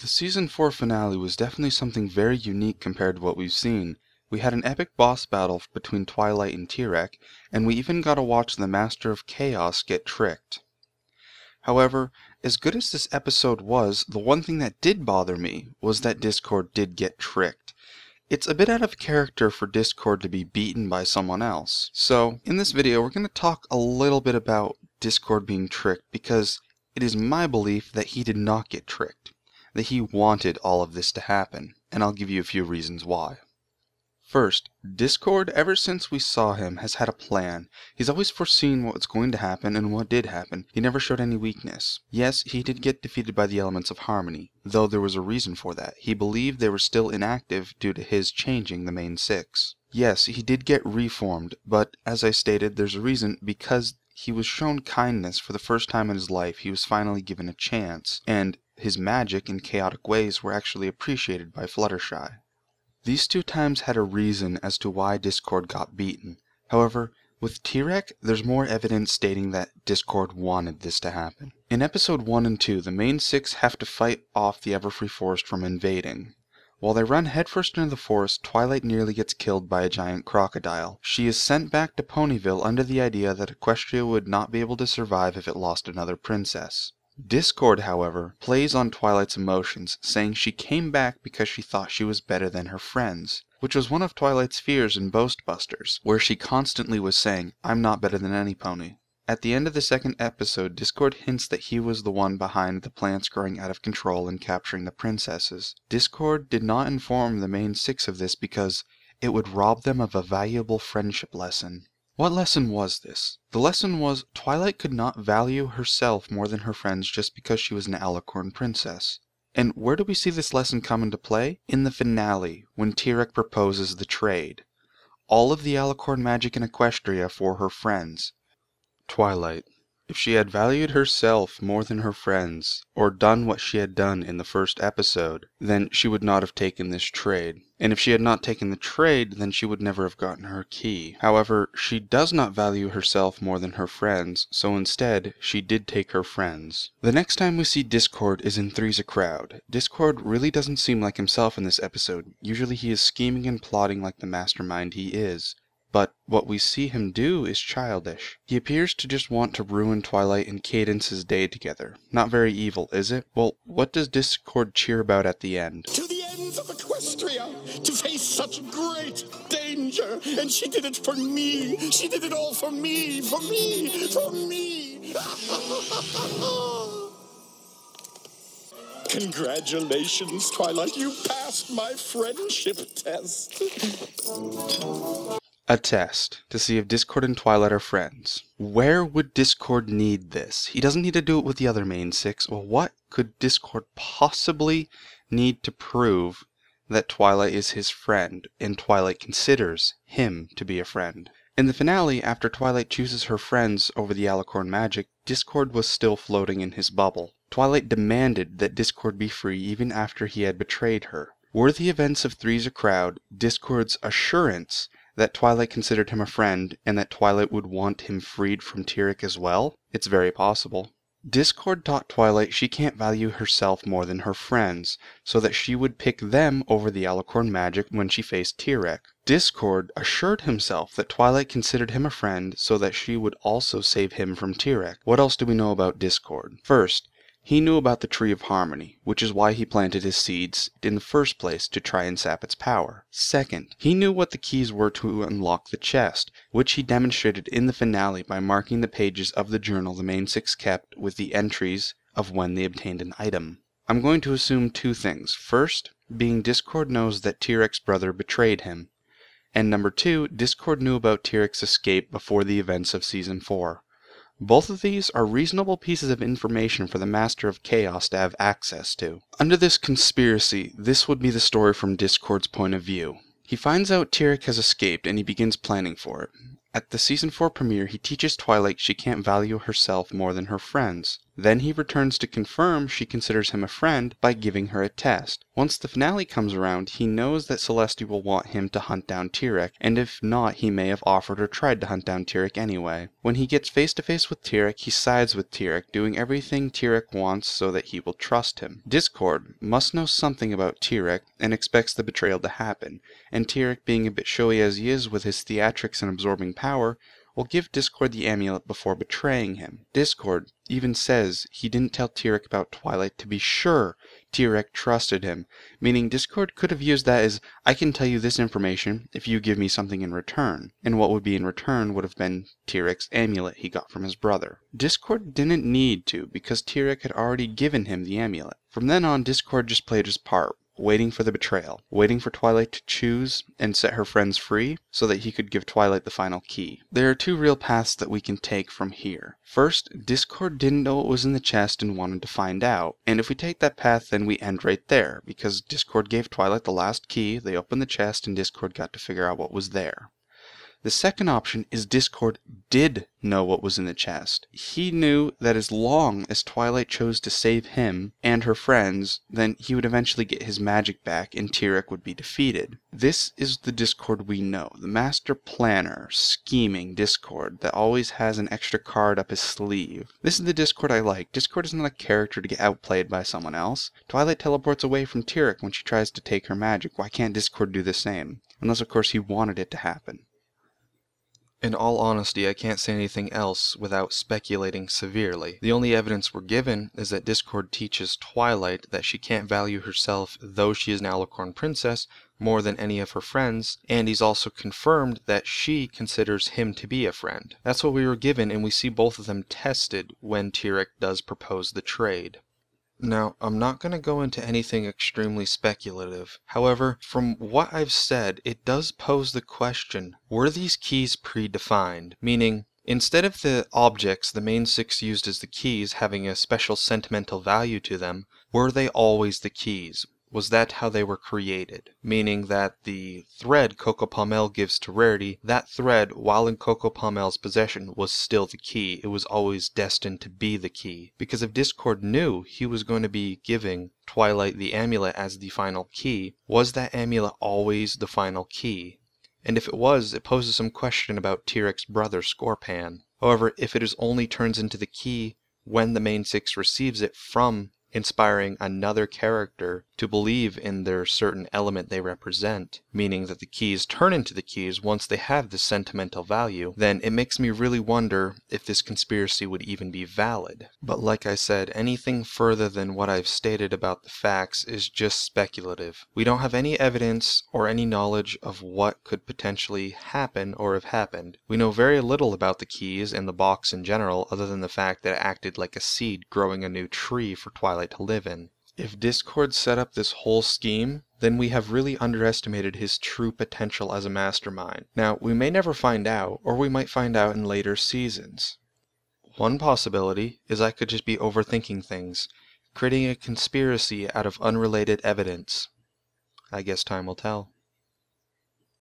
The Season 4 finale was definitely something very unique compared to what we've seen. We had an epic boss battle between Twilight and Tirek, and we even got to watch the Master of Chaos get tricked. However, as good as this episode was, the one thing that did bother me was that Discord did get tricked. It's a bit out of character for Discord to be beaten by someone else. So, in this video, we're going to talk a little bit about Discord being tricked, because it is my belief that he did not get tricked, that he wanted all of this to happen, and I'll give you a few reasons why. First, Discord, ever since we saw him, has had a plan. He's always foreseen what was going to happen and what did happen. He never showed any weakness. Yes, he did get defeated by the elements of harmony, though there was a reason for that. He believed they were still inactive due to his changing the main six. Yes, he did get reformed, but as I stated, there's a reason, because he was shown kindness for the first time in his life. He was finally given a chance, and his magic and chaotic ways were actually appreciated by Fluttershy. These two times had a reason as to why Discord got beaten. However, with Tirek, there's more evidence stating that Discord wanted this to happen. In episode 1 and 2, the main six have to fight off the Everfree Forest from invading. While they run headfirst into the forest, Twilight nearly gets killed by a giant crocodile. She is sent back to Ponyville under the idea that Equestria would not be able to survive if it lost another princess. Discord, however, plays on Twilight's emotions, saying she came back because she thought she was better than her friends, which was one of Twilight's fears in Boastbusters, where she constantly was saying, "I'm not better than any pony." At the end of the second episode, Discord hints that he was the one behind the plants growing out of control and capturing the princesses. Discord did not inform the main six of this because it would rob them of a valuable friendship lesson. What lesson was this? The lesson was Twilight could not value herself more than her friends just because she was an Alicorn princess. And where do we see this lesson come into play? In the finale, when Tirek proposes the trade. All of the Alicorn magic in Equestria for her friends. Twilight, if she had valued herself more than her friends, or done what she had done in the first episode, then she would not have taken this trade. And if she had not taken the trade, then she would never have gotten her key. However, she does not value herself more than her friends, so instead, she did take her friends. The next time we see Discord is in Three's a Crowd. Discord really doesn't seem like himself in this episode. Usually he is scheming and plotting like the mastermind he is. But what we see him do is childish. He appears to just want to ruin Twilight and Cadence's day together. Not very evil, is it? Well, what does Discord cheer about at the end? To the ends of Equestria, to face such great danger, and she did it for me. She did it all for me, for me, for me. Congratulations, Twilight, you passed my friendship test. A test to see if Discord and Twilight are friends. Where would Discord need this? He doesn't need to do it with the other main six. Well, what could Discord possibly need to prove that Twilight is his friend, and Twilight considers him to be a friend? In the finale, after Twilight chooses her friends over the Alicorn magic, Discord was still floating in his bubble. Twilight demanded that Discord be free even after he had betrayed her. Were the events of Three's a Crowd Discord's assurance that Twilight considered him a friend, and that Twilight would want him freed from Tirek as well? It's very possible. Discord taught Twilight she can't value herself more than her friends, so that she would pick them over the Alicorn magic when she faced Tirek. Discord assured himself that Twilight considered him a friend, so that she would also save him from Tirek. What else do we know about Discord? First, he knew about the Tree of Harmony, which is why he planted his seeds in the first place, to try and sap its power. Second, he knew what the keys were to unlock the chest, which he demonstrated in the finale by marking the pages of the journal the main six kept with the entries of when they obtained an item. I'm going to assume two things. First, being Discord knows that Tirek's brother betrayed him. And number two, Discord knew about Tirek's escape before the events of Season 4. Both of these are reasonable pieces of information for the Master of Chaos to have access to. Under this conspiracy, this would be the story from Discord's point of view. He finds out Tirek has escaped and he begins planning for it. At the Season 4 premiere, he teaches Twilight she can't value herself more than her friends. Then he returns to confirm she considers him a friend by giving her a test. Once the finale comes around, he knows that Celeste will want him to hunt down Tirek, and if not, he may have offered or tried to hunt down Tirek anyway. When he gets face to face with Tirek, he sides with Tirek, doing everything Tirek wants so that he will trust him. Discord must know something about Tirek and expects the betrayal to happen, and Tirek, being a bit showy as he is with his theatrics and absorbing power, will give Discord the amulet before betraying him. Discord even says he didn't tell Tirek about Twilight to be sure Tirek trusted him, meaning Discord could have used that as, I can tell you this information if you give me something in return, and what would be in return would have been Tirek's amulet he got from his brother. Discord didn't need to, because Tirek had already given him the amulet. From then on, Discord just played his part, waiting for the betrayal, waiting for Twilight to choose and set her friends free so that he could give Twilight the final key. There are two real paths that we can take from here. First, Discord didn't know what was in the chest and wanted to find out, and if we take that path then we end right there, because Discord gave Twilight the last key, they opened the chest, and Discord got to figure out what was there. The second option is Discord did know what was in the chest. He knew that as long as Twilight chose to save him and her friends, then he would eventually get his magic back and Tirek would be defeated. This is the Discord we know, the master planner, scheming Discord that always has an extra card up his sleeve. This is the Discord I like. Discord is not a character to get outplayed by someone else. Twilight teleports away from Tirek when she tries to take her magic. Why can't Discord do the same? Unless of course he wanted it to happen. In all honesty, I can't say anything else without speculating severely. The only evidence we're given is that Discord teaches Twilight that she can't value herself, though she is an Alicorn princess, more than any of her friends, and he's also confirmed that she considers him to be a friend. That's what we were given, and we see both of them tested when Tirek does propose the trade. Now, I'm not going to go into anything extremely speculative. However, from what I've said, it does pose the question, were these keys predefined? Meaning, instead of the objects the main six used as the keys having a special sentimental value to them, were they always the keys? Was that how they were created? Meaning that the thread Coco Pommel gives to Rarity, that thread, while in Coco Pommel's possession, was still the key. It was always destined to be the key. Because if Discord knew he was going to be giving Twilight the amulet as the final key, was that amulet always the final key? And if it was, it poses some question about Tirek's brother Scorpan. However, if it is only turns into the key when the main six receives it from inspiring another character to believe in their certain element they represent, meaning that the keys turn into the keys once they have this sentimental value, then it makes me really wonder if this conspiracy would even be valid. But like I said, anything further than what I've stated about the facts is just speculative. We don't have any evidence or any knowledge of what could potentially happen or have happened. We know very little about the keys and the box in general, other than the fact that it acted like a seed growing a new tree for Twilight to live in. If Discord set up this whole scheme, then we have really underestimated his true potential as a mastermind. Now, we may never find out, or we might find out in later seasons. One possibility is I could just be overthinking things, creating a conspiracy out of unrelated evidence. I guess time will tell.